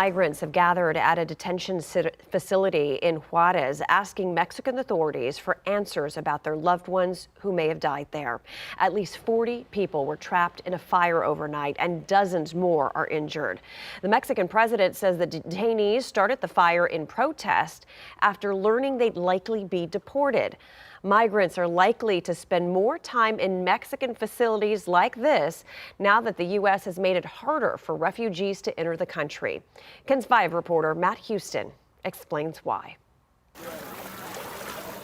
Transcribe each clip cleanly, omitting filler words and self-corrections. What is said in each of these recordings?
Migrants have gathered at a detention facility in Juarez, asking Mexican authorities for answers about their loved ones who may have died there. At least 40 people were trapped in a fire overnight, and dozens more are injured. The Mexican president says the detainees started the fire in protest after learning they'd likely be deported. Migrants are likely to spend more time in Mexican facilities like this now that the U.S. has made it harder for refugees to enter the country. KENS 5 reporter Matt Houston explains why.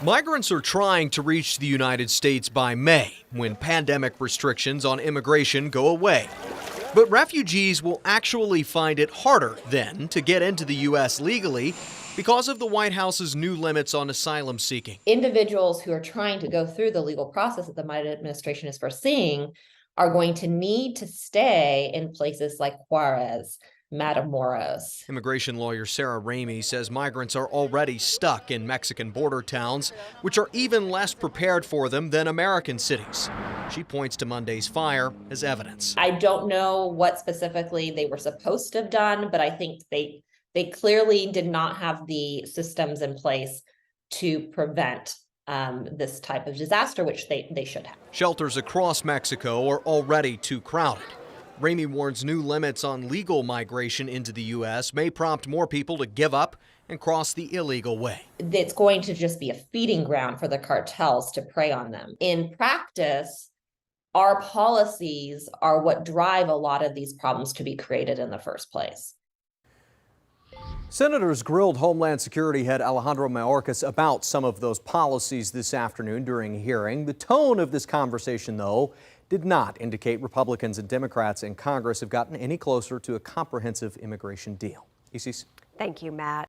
Migrants are trying to reach the United States by May, when pandemic restrictions on immigration go away. But refugees will actually find it harder then to get into the U.S. legally because of the White House's new limits on asylum seeking. Individuals who are trying to go through the legal process that the Biden administration is foreseeing are going to need to stay in places like Juarez, Matamoros. Immigration lawyer Sarah Ramey says migrants are already stuck in Mexican border towns, which are even less prepared for them than American cities. She points to Monday's fire as evidence. I don't know what specifically they were supposed to have done, but I think they clearly did not have the systems in place to prevent this type of disaster, which they should have. Shelters across Mexico are already too crowded. Ramey warns new limits on legal migration into the U.S. may prompt more people to give up and cross the illegal way. It's going to just be a feeding ground for the cartels to prey on them. In practice, our policies are what drive a lot of these problems to be created in the first place. Senators grilled Homeland Security head Alejandro Mayorkas about some of those policies this afternoon during a hearing. The tone of this conversation, though, did not indicate Republicans and Democrats in Congress have gotten any closer to a comprehensive immigration deal. Isis. Thank you, Matt.